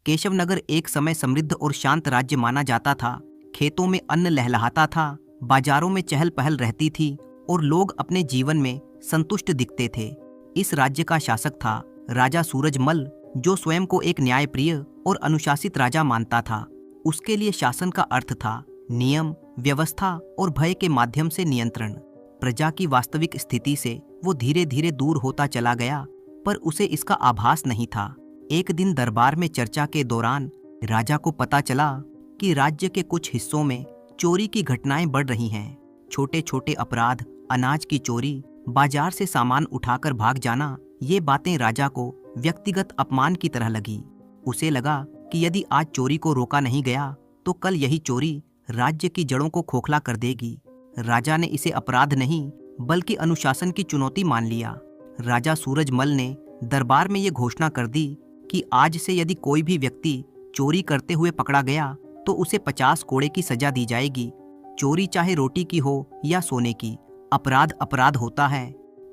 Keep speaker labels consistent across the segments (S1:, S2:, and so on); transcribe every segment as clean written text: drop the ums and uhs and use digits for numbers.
S1: केशवनगर एक समय समृद्ध और शांत राज्य माना जाता था। खेतों में अन्न लहलहाता था, बाजारों में चहल पहल रहती थी और लोग अपने जीवन में संतुष्ट दिखते थे। इस राज्य का शासक था राजा सूरजमल, जो स्वयं को एक न्यायप्रिय और अनुशासित राजा मानता था। उसके लिए शासन का अर्थ था नियम, व्यवस्था और भय के माध्यम से नियंत्रण। प्रजा की वास्तविक स्थिति से वो धीरे धीरे दूर होता चला गया, पर उसे इसका आभास नहीं था। एक दिन दरबार में चर्चा के दौरान राजा को पता चला कि राज्य के कुछ हिस्सों में चोरी की घटनाएं बढ़ रही हैं। छोटे छोटे अपराध, अनाज की चोरी, बाजार से सामान उठाकर भाग जाना, ये बातें राजा को व्यक्तिगत अपमान की तरह लगी। उसे लगा कि यदि आज चोरी को रोका नहीं गया तो कल यही चोरी राज्य की जड़ों को खोखला कर देगी। राजा ने इसे अपराध नहीं बल्कि अनुशासन की चुनौती मान लिया। राजा सूरजमल ने दरबार में ये घोषणा कर दी कि आज से यदि कोई भी व्यक्ति चोरी करते हुए पकड़ा गया तो उसे 50 कोड़े की सजा दी जाएगी। चोरी चाहे रोटी की हो या सोने की, अपराध अपराध होता है।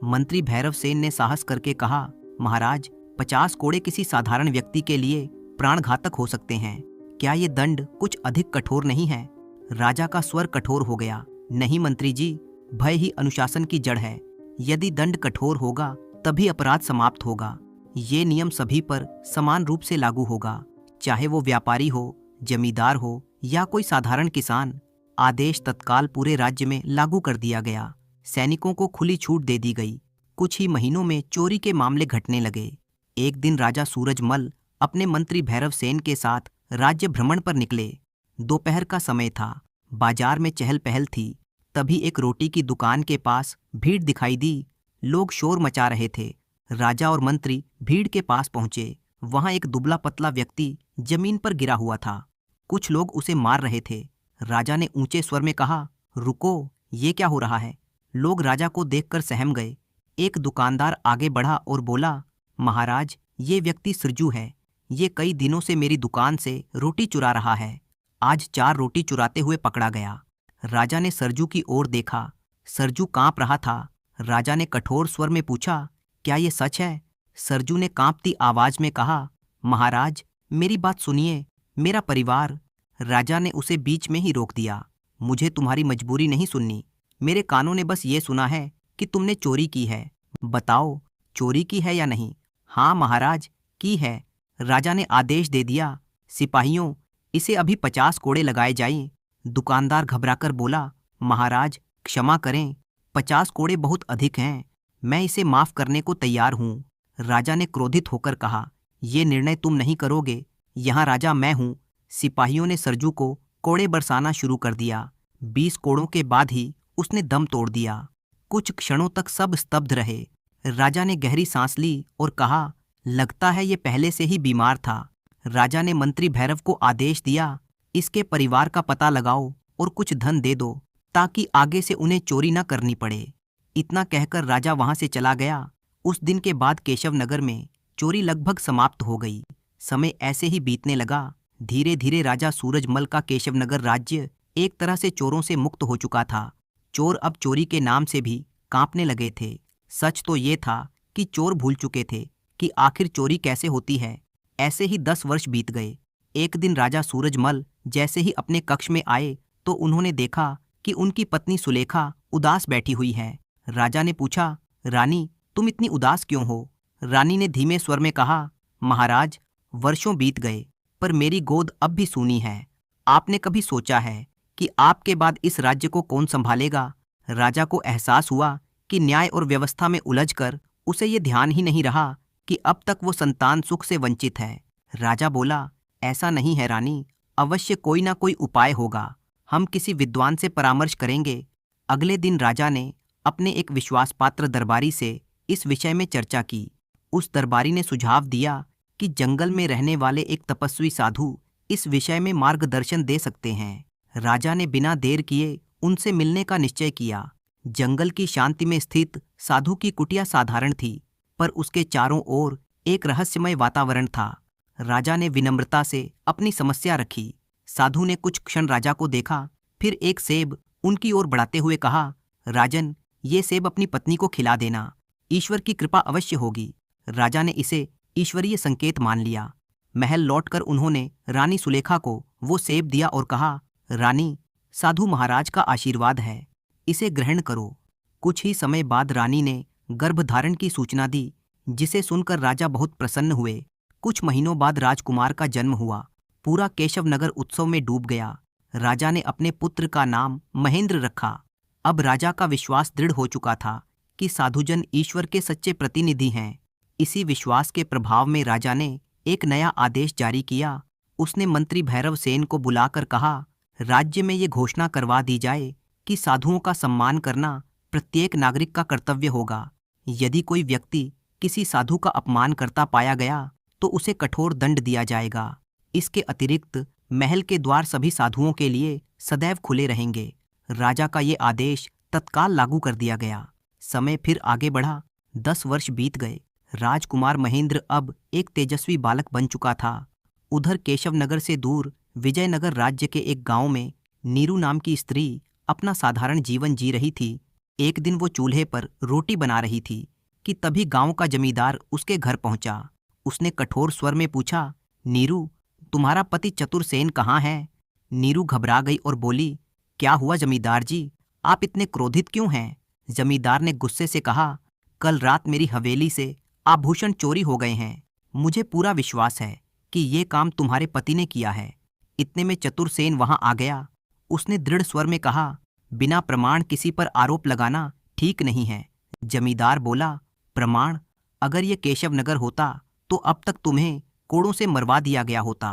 S1: मंत्री भैरव सेन ने साहस करके कहा, महाराज, 50 कोड़े किसी साधारण व्यक्ति के लिए प्राणघातक हो सकते हैं। क्या ये दंड कुछ अधिक कठोर नहीं है? राजा का स्वर कठोर हो गया। नहीं मंत्री जी, भय ही अनुशासन की जड़ है। यदि दंड कठोर होगा तभी अपराध समाप्त होगा। ये नियम सभी पर समान रूप से लागू होगा, चाहे वो व्यापारी हो, जमींदार हो या कोई साधारण किसान। आदेश तत्काल पूरे राज्य में लागू कर दिया गया। सैनिकों को खुली छूट दे दी गई। कुछ ही महीनों में चोरी के मामले घटने लगे। एक दिन राजा सूरजमल अपने मंत्री भैरव सेन के साथ राज्य भ्रमण पर निकले। दोपहर का समय था, बाजार में चहल पहल थी। तभी एक रोटी की दुकान के पास भीड़ दिखाई दी। लोग शोर मचा रहे थे। राजा और मंत्री भीड़ के पास पहुंचे। वहां एक दुबला पतला व्यक्ति जमीन पर गिरा हुआ था। कुछ लोग उसे मार रहे थे। राजा ने ऊंचे स्वर में कहा, रुको, ये क्या हो रहा है? लोग राजा को देखकर सहम गए। एक दुकानदार आगे बढ़ा और बोला, महाराज, ये व्यक्ति सरजू है। ये कई दिनों से मेरी दुकान से रोटी चुरा रहा है। आज 4 रोटी चुराते हुए पकड़ा गया। राजा ने सरजू की ओर देखा। सरजू कांप रहा था। राजा ने कठोर स्वर में पूछा, क्या ये सच है? सरजू ने कांपती आवाज में कहा, महाराज, मेरी बात सुनिए, मेरा परिवार। राजा ने उसे बीच में ही रोक दिया। मुझे तुम्हारी मजबूरी नहीं सुननी। मेरे कानों ने बस ये सुना है कि तुमने चोरी की है। बताओ, चोरी की है या नहीं? हाँ महाराज, की है। राजा ने आदेश दे दिया, सिपाहियों, इसे अभी 50 कोड़े लगाए जाएं। दुकानदार घबराकर बोला, महाराज, क्षमा करें, 50 कोड़े बहुत अधिक हैं। मैं इसे माफ करने को तैयार हूँ। राजा ने क्रोधित होकर कहा, ये निर्णय तुम नहीं करोगे, यहाँ राजा मैं हूँ। सिपाहियों ने सरजू को कोड़े बरसाना शुरू कर दिया। 20 कोड़ों के बाद ही उसने दम तोड़ दिया। कुछ क्षणों तक सब स्तब्ध रहे। राजा ने गहरी सांस ली और कहा, लगता है ये पहले से ही बीमार था। राजा ने मंत्री भैरव को आदेश दिया, इसके परिवार का पता लगाओ और कुछ धन दे दो ताकि आगे से उन्हें चोरी न करनी पड़े। इतना कहकर राजा वहां से चला गया। उस दिन के बाद केशवनगर में चोरी लगभग समाप्त हो गई। समय ऐसे ही बीतने लगा। धीरे धीरे राजा सूरजमल का केशवनगर राज्य एक तरह से चोरों से मुक्त हो चुका था। चोर अब चोरी के नाम से भी कांपने लगे थे। सच तो ये था कि चोर भूल चुके थे कि आखिर चोरी कैसे होती है। ऐसे ही 10 वर्ष बीत गए। एक दिन राजा सूरजमल जैसे ही अपने कक्ष में आए तो उन्होंने देखा कि उनकी पत्नी सुलेखा उदास बैठी हुई है। राजा ने पूछा, रानी, तुम इतनी उदास क्यों हो? रानी ने धीमे स्वर में कहा, महाराज, वर्षों बीत गए पर मेरी गोद अब भी सूनी है। आपने कभी सोचा है कि आपके बाद इस राज्य को कौन संभालेगा? राजा को एहसास हुआ कि न्याय और व्यवस्था में उलझकर उसे ये ध्यान ही नहीं रहा कि अब तक वो संतान सुख से वंचित है। राजा बोला, ऐसा नहीं है रानी, अवश्य कोई ना कोई उपाय होगा। हम किसी विद्वान से परामर्श करेंगे। अगले दिन राजा ने अपने एक विश्वासपात्र दरबारी से इस विषय में चर्चा की। उस दरबारी ने सुझाव दिया कि जंगल में रहने वाले एक तपस्वी साधु इस विषय में मार्गदर्शन दे सकते हैं। राजा ने बिना देर किए उनसे मिलने का निश्चय किया। जंगल की शांति में स्थित साधु की कुटिया साधारण थी, पर उसके चारों ओर एक रहस्यमय वातावरण था। राजा ने विनम्रता से अपनी समस्या रखी। साधु ने कुछ क्षण राजा को देखा, फिर एक सेब उनकी ओर बढ़ाते हुए कहा, राजन, ये सेब अपनी पत्नी को खिला देना, ईश्वर की कृपा अवश्य होगी। राजा ने इसे ईश्वरीय संकेत मान लिया। महल लौटकर उन्होंने रानी सुलेखा को वो सेब दिया और कहा, रानी, साधु महाराज का आशीर्वाद है, इसे ग्रहण करो। कुछ ही समय बाद रानी ने गर्भधारण की सूचना दी, जिसे सुनकर राजा बहुत प्रसन्न हुए। कुछ महीनों बाद राजकुमार का जन्म हुआ। पूरा केशवनगर उत्सव में डूब गया। राजा ने अपने पुत्र का नाम महेंद्र रखा। अब राजा का विश्वास दृढ़ हो चुका था कि साधुजन ईश्वर के सच्चे प्रतिनिधि हैं। इसी विश्वास के प्रभाव में राजा ने एक नया आदेश जारी किया। उसने मंत्री भैरव सेन को बुलाकर कहा, राज्य में ये घोषणा करवा दी जाए कि साधुओं का सम्मान करना प्रत्येक नागरिक का कर्तव्य होगा। यदि कोई व्यक्ति किसी साधु का अपमान करता पाया गया तो उसे कठोर दंड दिया जाएगा। इसके अतिरिक्त महल के द्वार सभी साधुओं के लिए सदैव खुले रहेंगे। राजा का ये आदेश तत्काल लागू कर दिया गया। समय फिर आगे बढ़ा। 10 वर्ष बीत गए। राजकुमार महेंद्र अब एक तेजस्वी बालक बन चुका था। उधर केशवनगर से दूर विजयनगर राज्य के एक गांव में नीरू नाम की स्त्री अपना साधारण जीवन जी रही थी। एक दिन वो चूल्हे पर रोटी बना रही थी कि तभी गांव का जमींदार उसके घर पहुंचा। उसने कठोर स्वर में पूछा, नीरू, तुम्हारा पति चतुरसेन कहाँ है? नीरू घबरा गई और बोली, क्या हुआ जमींदार जी, आप इतने क्रोधित क्यों हैं? जमींदार ने गुस्से से कहा, कल रात मेरी हवेली से आभूषण चोरी हो गए हैं। मुझे पूरा विश्वास है कि ये काम तुम्हारे पति ने किया है। इतने में चतुरसेन वहां आ गया। उसने दृढ़ स्वर में कहा, बिना प्रमाण किसी पर आरोप लगाना ठीक नहीं है। जमींदार बोला, प्रमाण? अगर ये केशवनगर होता तो अब तक तुम्हें कोड़ों से मरवा दिया गया होता।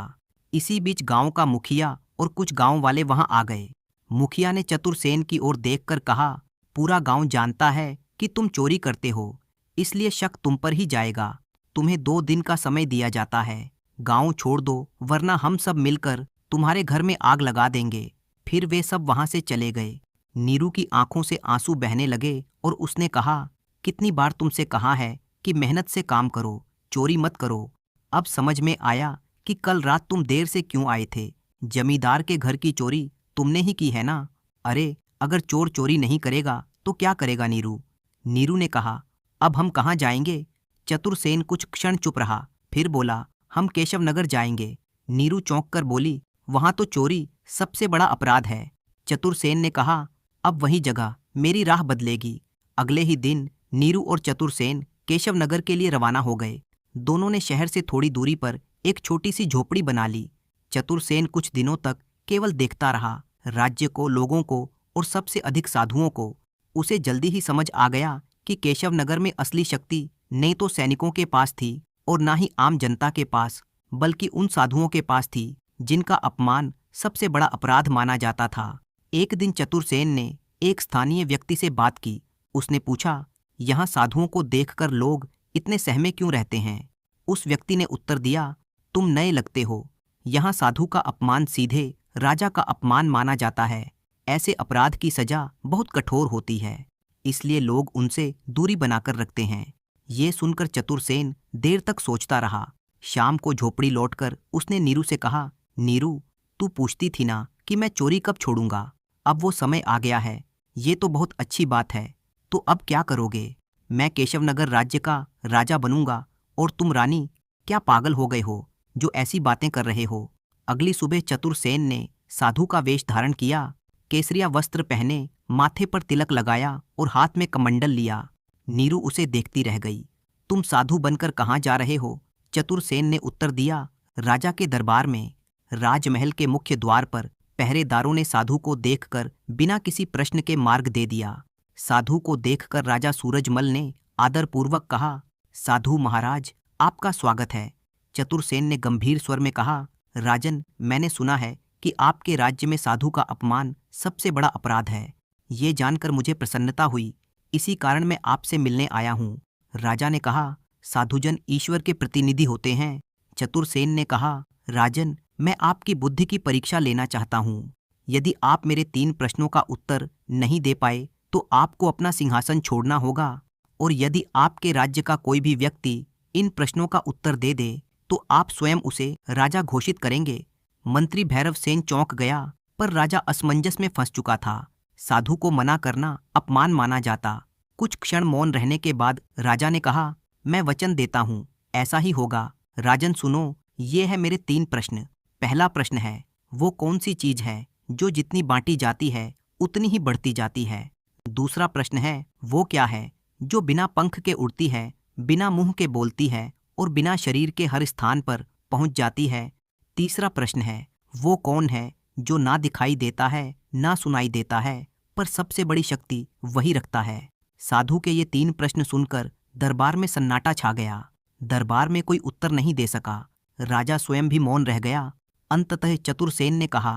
S1: इसी बीच गांव का मुखिया और कुछ गांव वाले वहां आ गए। मुखिया ने चतुरसेन की ओर देखकर कहा, पूरा गांव जानता है कि तुम चोरी करते हो, इसलिए शक तुम पर ही जाएगा। तुम्हें 2 दिन का समय दिया जाता है। गांव छोड़ दो, वरना हम सब मिलकर तुम्हारे घर में आग लगा देंगे। फिर वे सब वहां से चले गए। नीरू की आंखों से आंसू बहने लगे और उसने कहा, कितनी बार तुमसे कहा है कि मेहनत से काम करो, चोरी मत करो। अब समझ में आया कि कल रात तुम देर से क्यों आए थे। जमींदार के घर की चोरी तुमने ही की है ना? अरे, अगर चोर चोरी नहीं करेगा तो क्या करेगा नीरू? नीरू ने कहा, अब हम कहाँ जाएंगे? चतुरसेन कुछ क्षण चुप रहा, फिर बोला, हम केशवनगर जाएंगे। नीरू चौंक कर बोली, वहां तो चोरी सबसे बड़ा अपराध है। चतुरसेन ने कहा, अब वही जगह मेरी राह बदलेगी। अगले ही दिन नीरू और चतुरसेन केशवनगर के लिए रवाना हो गए। दोनों ने शहर से थोड़ी दूरी पर एक छोटी सी झोपड़ी बना ली। चतुरसेन कुछ दिनों तक केवल देखता रहा, राज्य को, लोगों को और सबसे अधिक साधुओं को। उसे जल्दी ही समझ आ गया कि केशवनगर में असली शक्ति नहीं तो सैनिकों के पास थी और ना ही आम जनता के पास, बल्कि उन साधुओं के पास थी जिनका अपमान सबसे बड़ा अपराध माना जाता था। एक दिन चतुरसेन ने एक स्थानीय व्यक्ति से बात की। उसने पूछा, यहाँ साधुओं को देखकर लोग इतने सहमे क्यों रहते हैं? उस व्यक्ति ने उत्तर दिया, तुम नए लगते हो। यहाँ साधु का अपमान सीधे राजा का अपमान माना जाता है। ऐसे अपराध की सजा बहुत कठोर होती है, इसलिए लोग उनसे दूरी बनाकर रखते हैं। ये सुनकर चतुरसेन देर तक सोचता रहा। शाम को झोपड़ी लौटकर उसने नीरू से कहा, नीरू, तू पूछती थी ना कि मैं चोरी कब छोड़ूंगा। अब वो समय आ गया है। ये तो बहुत अच्छी बात है। तो अब क्या करोगे? मैं केशवनगर राज्य का राजा बनूंगा और तुम रानी। क्या पागल हो गए हो जो ऐसी बातें कर रहे हो? अगली सुबह चतुरसेन ने साधु का वेश धारण किया, केसरिया वस्त्र पहने, माथे पर तिलक लगाया और हाथ में कमंडल लिया। नीरू उसे देखती रह गई। तुम साधु बनकर कहाँ जा रहे हो? चतुरसेन ने उत्तर दिया, राजा के दरबार में। राजमहल के मुख्य द्वार पर पहरेदारों ने साधु को देखकर बिना किसी प्रश्न के मार्ग दे दिया। साधु को देखकर राजा सूरजमल ने आदरपूर्वक कहा, साधु महाराज, आपका स्वागत है। चतुरसेन ने गंभीर स्वर में कहा, राजन, मैंने सुना है कि आपके राज्य में साधु का अपमान सबसे बड़ा अपराध है। ये जानकर मुझे प्रसन्नता हुई, इसी कारण मैं आपसे मिलने आया हूँ। राजा ने कहा, साधुजन ईश्वर के प्रतिनिधि होते हैं। चतुरसेन ने कहा, राजन, मैं आपकी बुद्धि की परीक्षा लेना चाहता हूँ। यदि आप मेरे 3 प्रश्नों का उत्तर नहीं दे पाए तो आपको अपना सिंहासन छोड़ना होगा, और यदि आपके राज्य का कोई भी व्यक्ति इन प्रश्नों का उत्तर दे दे तो आप स्वयं उसे राजा घोषित करेंगे। मंत्री भैरव सेन चौंक गया, पर राजा असमंजस में फंस चुका था। साधु को मना करना अपमान माना जाता। कुछ क्षण मौन रहने के बाद राजा ने कहा, मैं वचन देता हूँ, ऐसा ही होगा। राजन सुनो, ये है मेरे 3 प्रश्न। पहला प्रश्न है, वो कौन सी चीज है जो जितनी बांटी जाती है उतनी ही बढ़ती जाती है? दूसरा प्रश्न है, वो क्या है जो बिना पंख के उड़ती है, बिना मुंह के बोलती है और बिना शरीर के हर स्थान पर पहुंच जाती है? तीसरा प्रश्न है, वो कौन है जो ना दिखाई देता है, ना सुनाई देता है, पर सबसे बड़ी शक्ति वही रखता है? साधु के ये 3 प्रश्न सुनकर दरबार में सन्नाटा छा गया। दरबार में कोई उत्तर नहीं दे सका। राजा स्वयं भी मौन रह गया। अंततः चतुरसेन ने कहा,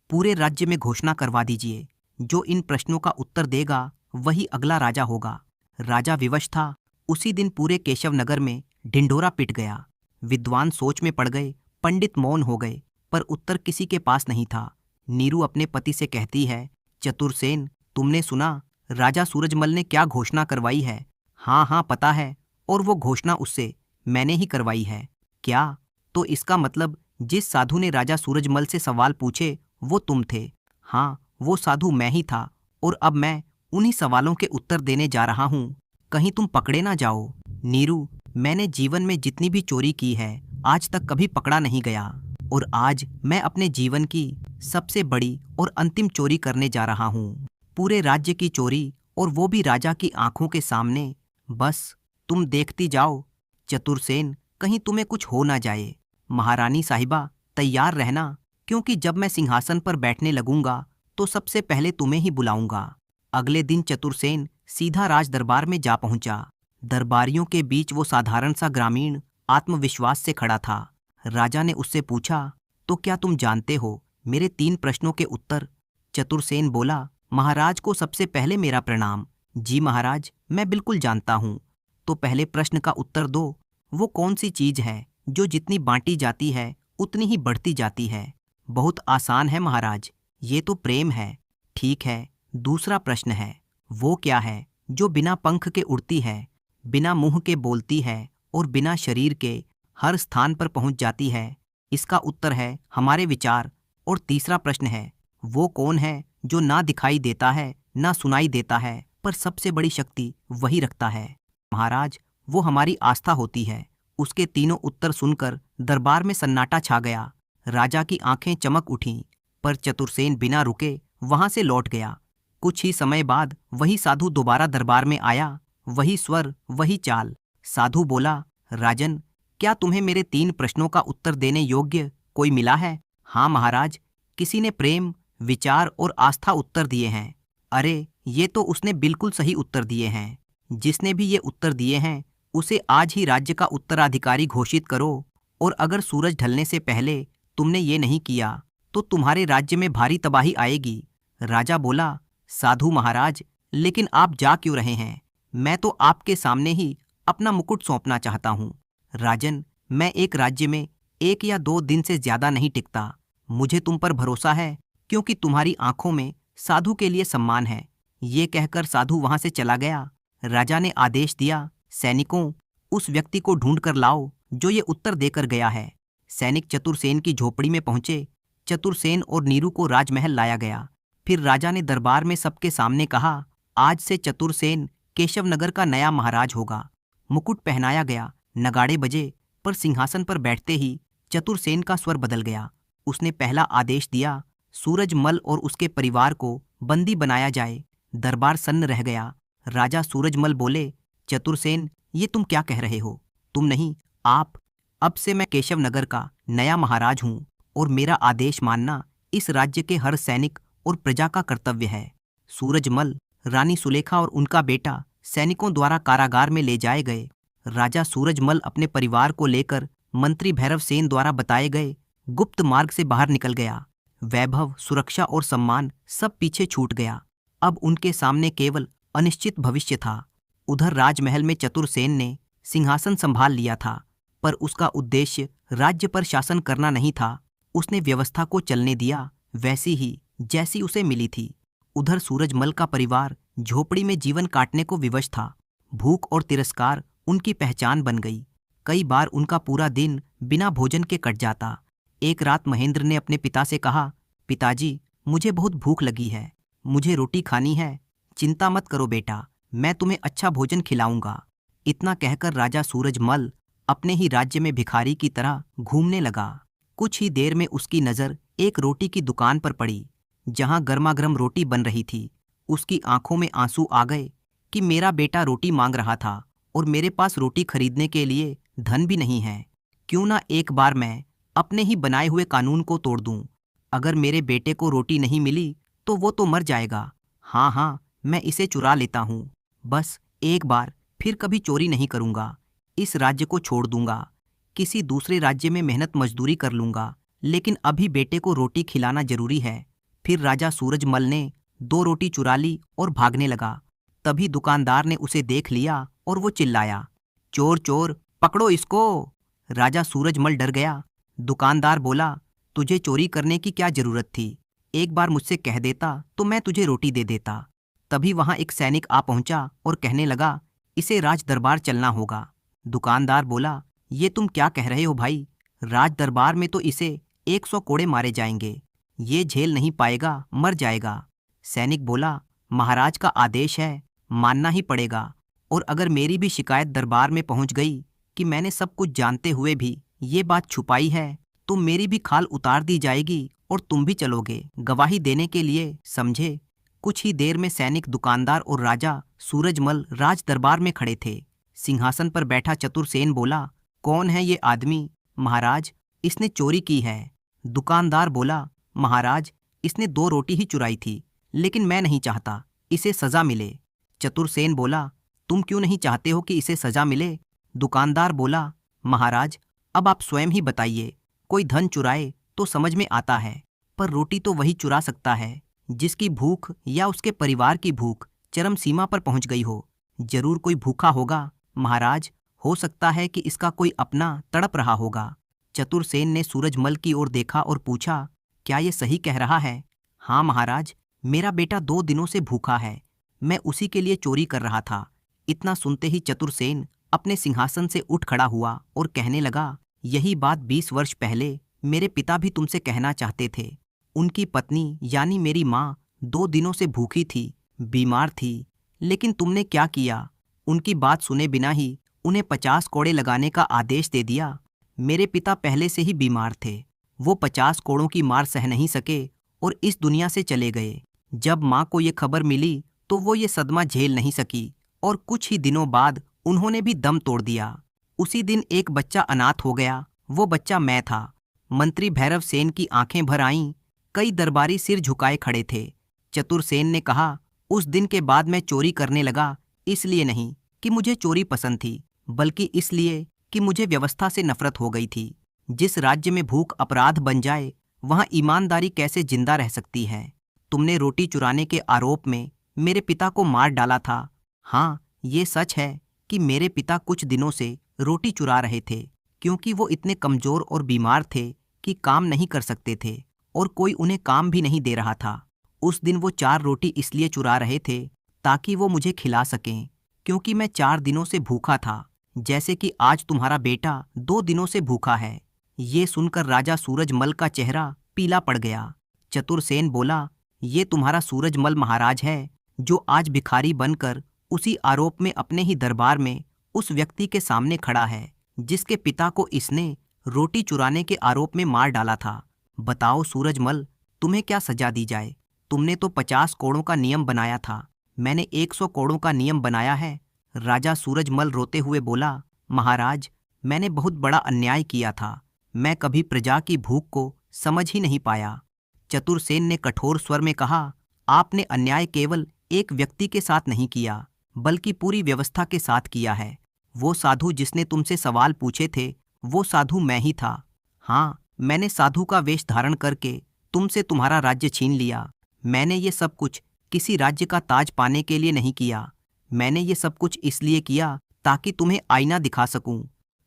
S1: पूरे राज्य में घोषणा करवा दीजिए, जो इन प्रश्नों का उत्तर देगा वही अगला राजा होगा। राजा विवश था। उसी दिन पूरे केशव नगर में ढिंढोरा पिट गया। विद्वान सोच में पड़ गए, पंडित मौन हो गए, पर उत्तर किसी के पास नहीं था। नीरू अपने पति से कहती है, चतुरसेन, तुमने सुना राजा सूरजमल ने क्या घोषणा करवाई है? हाँ हाँ पता है, और वो घोषणा उससे मैंने ही करवाई है। क्या? तो इसका मतलब जिस साधु ने राजा सूरजमल से सवाल पूछे वो तुम थे? हाँ, वो साधु मैं ही था, और अब मैं उन्हीं सवालों के उत्तर देने जा रहा हूँ। कहीं तुम पकड़े ना जाओ। नीरू, मैंने जीवन में जितनी भी चोरी की है आज तक कभी पकड़ा नहीं गया, और आज मैं अपने जीवन की सबसे बड़ी और अंतिम चोरी करने जा रहा हूँ। पूरे राज्य की चोरी, और वो भी राजा की आंखों के सामने। बस तुम देखती जाओ। चतुरसेन, कहीं तुम्हें कुछ हो ना जाए। महारानी साहिबा, तैयार रहना, क्योंकि जब मैं सिंहासन पर बैठने लगूंगा तो सबसे पहले तुम्हें ही बुलाऊंगा। अगले दिन चतुरसेन सीधा राज दरबार में जा पहुंचा। दरबारियों के बीच वो साधारण सा ग्रामीण आत्मविश्वास से खड़ा था। राजा ने उससे पूछा, तो क्या तुम जानते हो मेरे 3 प्रश्नों के उत्तर? चतुरसेन बोला, महाराज को सबसे पहले मेरा प्रणाम। जी महाराज, मैं बिल्कुल जानता हूँ। तो पहले प्रश्न का उत्तर दो। वो कौन सी चीज है जो जितनी बांटी जाती है उतनी ही बढ़ती जाती है? बहुत आसान है महाराज, ये तो प्रेम है। ठीक है, दूसरा प्रश्न है, वो क्या है जो बिना पंख के उड़ती है, बिना मुंह के बोलती है और बिना शरीर के हर स्थान पर पहुंच जाती है? इसका उत्तर है हमारे विचार। और तीसरा प्रश्न है, वो कौन है जो ना दिखाई देता है, ना सुनाई देता है, पर सबसे बड़ी शक्ति वही रखता है? महाराज, वो हमारी आस्था होती है। उसके तीनों उत्तर सुनकर दरबार में सन्नाटा छा गया। राजा की आंखें चमक उठीं, पर चतुरसेन बिना रुके वहां से लौट गया। कुछ ही समय बाद वही साधु दोबारा दरबार में आया। वही स्वर, वही चाल। साधु बोला, राजन, क्या तुम्हें मेरे 3 प्रश्नों का उत्तर देने योग्य कोई मिला है? हाँ महाराज, किसी ने प्रेम, विचार और आस्था उत्तर दिए हैं। अरे, ये तो उसने बिल्कुल सही उत्तर दिए हैं। जिसने भी ये उत्तर दिए हैं उसे आज ही राज्य का उत्तराधिकारी घोषित करो, और अगर सूरज ढलने से पहले तुमने ये नहीं किया तो तुम्हारे राज्य में भारी तबाही आएगी। राजा बोला, साधु महाराज, लेकिन आप जा क्यों रहे हैं? मैं तो आपके सामने ही अपना मुकुट सौंपना चाहता हूँ। राजन, मैं एक राज्य में 1 या 2 दिन से ज्यादा नहीं टिकता। मुझे तुम पर भरोसा है, क्योंकि तुम्हारी आंखों में साधु के लिए सम्मान है। ये कहकर साधु वहां से चला गया। राजा ने आदेश दिया, सैनिकों, उस व्यक्ति को ढूंढ कर लाओ जो ये उत्तर देकर गया है। सैनिक चतुरसेन की झोपड़ी में पहुंचे। चतुरसेन और नीरू को राजमहल लाया गया। फिर राजा ने दरबार में सबके सामने कहा, आज से चतुरसेन केशव नगर का नया महाराज होगा। मुकुट पहनाया गया, नगाड़े बजे, पर सिंहासन पर बैठते ही चतुरसेन का स्वर बदल गया। उसने पहला आदेश दिया, सूरजमल और उसके परिवार को बंदी बनाया जाए। दरबार सन्न रह गया। राजा सूरजमल बोले, चतुरसेन, ये तुम क्या कह रहे हो? तुम नहीं, आप। अब से मैं केशव नगर का नया महाराज हूँ, और मेरा आदेश मानना इस राज्य के हर सैनिक और प्रजा का कर्तव्य है। सूरजमल, रानी सुलेखा और उनका बेटा सैनिकों द्वारा कारागार में ले जाए गए। राजा सूरजमल अपने परिवार को लेकर मंत्री भैरव सेन द्वारा बताए गए गुप्त मार्ग से बाहर निकल गया। वैभव, सुरक्षा और सम्मान सब पीछे छूट गया। अब उनके सामने केवल अनिश्चित भविष्य था। उधर राजमहल में चतुरसेन ने सिंहासन संभाल लिया था, पर उसका उद्देश्य राज्य पर शासन करना नहीं था। उसने व्यवस्था को चलने दिया, वैसी ही जैसी उसे मिली थी। उधर सूरजमल का परिवार झोपड़ी में जीवन काटने को विवश था। भूख और तिरस्कार उनकी पहचान बन गई। कई बार उनका पूरा दिन बिना भोजन के कट जाता। एक रात महेंद्र ने अपने पिता से कहा, पिताजी, मुझे बहुत भूख लगी है, मुझे रोटी खानी है। चिंता मत करो बेटा, मैं तुम्हें अच्छा भोजन खिलाऊंगा। इतना कहकर राजा सूरजमल अपने ही राज्य में भिखारी की तरह घूमने लगा। कुछ ही देर में उसकी नज़र एक रोटी की दुकान पर पड़ी, जहां गर्मा-गर्म रोटी बन रही थी। उसकी आंखों में आंसू आ गए कि मेरा बेटा रोटी मांग रहा था और मेरे पास रोटी खरीदने के लिए धन भी नहीं है। क्यों ना एक बार मैं अपने ही बनाए हुए कानून को तोड़ दूं। अगर मेरे बेटे को रोटी नहीं मिली तो वो तो मर जाएगा। हाँ हाँ, मैं इसे चुरा लेता हूँ। बस एक बार, फिर कभी चोरी नहीं करूँगा। इस राज्य को छोड़ दूंगा, किसी दूसरे राज्य में मेहनत मजदूरी कर लूंगा, लेकिन अभी बेटे को रोटी खिलाना जरूरी है। फिर राजा सूरजमल ने 2 रोटी चुरा ली और भागने लगा। तभी दुकानदार ने उसे देख लिया और वो चिल्लाया, चोर चोर, पकड़ो इसको। राजा सूरजमल डर गया। दुकानदार बोला, तुझे चोरी करने की क्या जरूरत थी? एक बार मुझसे कह देता तो मैं तुझे रोटी दे देता। तभी वहां एक सैनिक आ पहुंचा और कहने लगा, इसे राज दरबार चलना होगा। दुकानदार बोला, ये तुम क्या कह रहे हो भाई? राज दरबार में तो इसे 100 कोड़े मारे जाएंगे। ये झेल नहीं पाएगा, मर जाएगा। सैनिक बोला, महाराज का आदेश है, मानना ही पड़ेगा। और अगर मेरी भी शिकायत दरबार में पहुंच गई कि मैंने सब कुछ जानते हुए भी ये बात छुपाई है, तो मेरी भी खाल उतार दी जाएगी और तुम भी चलोगे गवाही देने के लिए, समझे? कुछ ही देर में सैनिक, दुकानदार और राजा सूरजमल राज दरबार में खड़े थे। सिंहासन पर बैठा चतुरसेन बोला, कौन है ये आदमी? महाराज, इसने चोरी की है। दुकानदार बोला, महाराज, इसने 2 रोटी ही चुराई थी, लेकिन मैं नहीं चाहता इसे सजा मिले। चतुरसेन बोला, तुम क्यों नहीं चाहते हो कि इसे सजा मिले? दुकानदार बोला, महाराज, अब आप स्वयं ही बताइए। कोई धन चुराए तो समझ में आता है, पर रोटी तो वही चुरा सकता है जिसकी भूख या उसके परिवार की भूख चरम सीमा पर पहुंच गई हो। जरूर कोई भूखा होगा महाराज, हो सकता है कि इसका कोई अपना तड़प रहा होगा। चतुरसेन ने सूरजमल की ओर देखा और पूछा, क्या ये सही कह रहा है? हाँ महाराज, मेरा बेटा 2 दिनों से भूखा है, मैं उसी के लिए चोरी कर रहा था। इतना सुनते ही चतुरसेन अपने सिंहासन से उठ खड़ा हुआ और कहने लगा, यही बात 20 वर्ष पहले मेरे पिता भी तुमसे कहना चाहते थे। उनकी पत्नी यानी मेरी माँ 2 दिनों से भूखी थी, बीमार थी, लेकिन तुमने क्या किया? उनकी बात सुने बिना ही उन्हें 50 कोड़े लगाने का आदेश दे दिया। मेरे पिता पहले से ही बीमार थे, वो 50 कोड़ों की मार सह नहीं सके और इस दुनिया से चले गए। जब माँ को ये खबर मिली तो वो ये सदमा झेल नहीं सकी और कुछ ही दिनों बाद उन्होंने भी दम तोड़ दिया। उसी दिन एक बच्चा अनाथ हो गया, वो बच्चा मैं था। मंत्री भैरव सेन की आंखें भर आईं, कई दरबारी सिर झुकाए खड़े थे। चतुरसेन ने कहा, उस दिन के बाद मैं चोरी करने लगा, इसलिए नहीं कि मुझे चोरी पसंद थी, बल्कि इसलिए कि मुझे व्यवस्था से नफरत हो गई थी। जिस राज्य में भूख अपराध बन जाए, वहां ईमानदारी कैसे जिंदा रह सकती है? तुमने रोटी चुराने के आरोप में मेरे पिता को मार डाला था। हाँ, ये सच है कि मेरे पिता कुछ दिनों से रोटी चुरा रहे थे, क्योंकि वो इतने कमजोर और बीमार थे कि काम नहीं कर सकते थे और कोई उन्हें काम भी नहीं दे रहा था। उस दिन वो 4 रोटी इसलिए चुरा रहे थे ताकि वो मुझे खिला सकें, क्योंकि मैं 4 दिनों से भूखा था, जैसे कि आज तुम्हारा बेटा 2 दिनों से भूखा है। ये सुनकर राजा सूरजमल का चेहरा पीला पड़ गया। चतुरसेन बोला, ये तुम्हारा सूरजमल महाराज है जो आज भिखारी बनकर उसी आरोप में अपने ही दरबार में उस व्यक्ति के सामने खड़ा है जिसके पिता को इसने रोटी चुराने के आरोप में मार डाला था। बताओ सूरजमल, तुम्हें क्या सजा दी जाए? तुमने तो 50 कोड़ों का नियम बनाया था, मैंने 100 कोड़ों का नियम बनाया है। राजा सूरजमल रोते हुए बोला, महाराज, मैंने बहुत बड़ा अन्याय किया था, मैं कभी प्रजा की भूख को समझ ही नहीं पाया। चतुरसेन ने कठोर स्वर में कहा, आपने अन्याय केवल एक व्यक्ति के साथ नहीं किया, बल्कि पूरी व्यवस्था के साथ किया है। वो साधु जिसने तुमसे सवाल पूछे थे, वो साधु मैं ही था। हाँ, मैंने साधु का वेश धारण करके तुमसे तुम्हारा राज्य छीन लिया। मैंने ये सब कुछ किसी राज्य का ताज पाने के लिए नहीं किया, मैंने ये सब कुछ इसलिए किया ताकि तुम्हें आईना दिखा सकूं।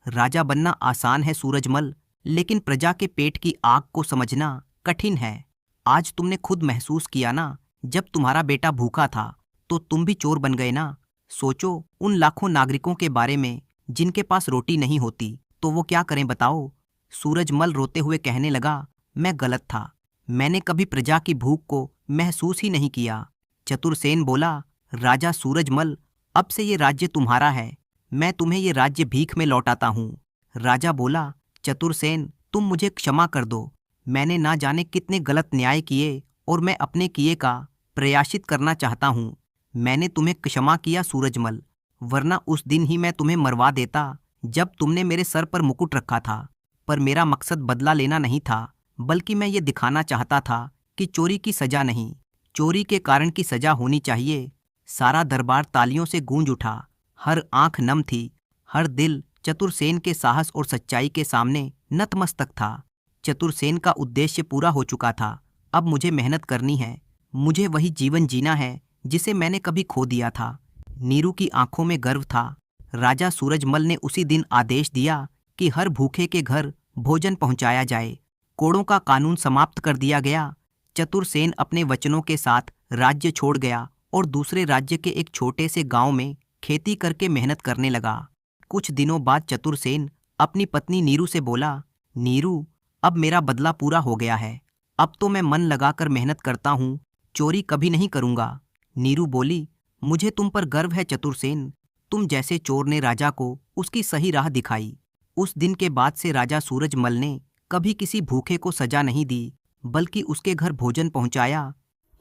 S1: राजा बनना आसान है सूरजमल, लेकिन प्रजा के पेट की आग को समझना कठिन है। आज तुमने खुद महसूस किया ना, जब तुम्हारा बेटा भूखा था तो तुम भी चोर बन गए ना। सोचो उन लाखों नागरिकों के बारे में जिनके पास रोटी नहीं होती, तो वो क्या करें बताओ? सूरजमल रोते हुए कहने लगा, मैं गलत था, मैंने कभी प्रजा की भूख को महसूस ही नहीं किया। चतुरसेन बोला, राजा सूरजमल, अब से ये राज्य तुम्हारा है, मैं तुम्हें ये राज्य भीख में लौटाता हूँ। राजा बोला, चतुरसेन, तुम मुझे क्षमा कर दो। मैंने ना जाने कितने गलत न्याय किए और मैं अपने किए का प्रायश्चित करना चाहता हूँ। मैंने तुम्हें क्षमा किया सूरजमल, वरना उस दिन ही मैं तुम्हें मरवा देता जब तुमने मेरे सर पर मुकुट रखा था। पर मेरा मकसद बदला लेना नहीं था, बल्कि मैं ये दिखाना चाहता था कि चोरी की सजा नहीं, चोरी के कारण की सजा होनी चाहिए। सारा दरबार तालियों से गूंज उठा, हर आंख नम थी, हर दिल चतुरसेन के साहस और सच्चाई के सामने नतमस्तक था। चतुरसेन का उद्देश्य पूरा हो चुका था। अब मुझे मेहनत करनी है, मुझे वही जीवन जीना है जिसे मैंने कभी खो दिया था। नीरू की आंखों में गर्व था। राजा सूरजमल ने उसी दिन आदेश दिया कि हर भूखे के घर भोजन पहुंचाया जाए। कोड़ों का कानून समाप्त कर दिया गया। चतुरसेन अपने वचनों के साथ राज्य छोड़ गया और दूसरे राज्य के एक छोटे से गांव में खेती करके मेहनत करने लगा। कुछ दिनों बाद चतुरसेन अपनी पत्नी नीरू से बोला, नीरू, अब मेरा बदला पूरा हो गया है। अब तो मैं मन लगाकर मेहनत करता हूँ, चोरी कभी नहीं करूँगा। नीरू बोली, मुझे तुम पर गर्व है चतुरसेन। तुम जैसे चोर ने राजा को उसकी सही राह दिखाई। उस दिन के बाद से राजा सूरजमल ने कभी किसी भूखे को सजा नहीं दी, बल्कि उसके घर भोजन पहुंचाया।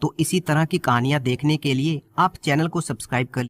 S1: तो इसी तरह की कहानियां देखने के लिए आप चैनल को सब्सक्राइब कर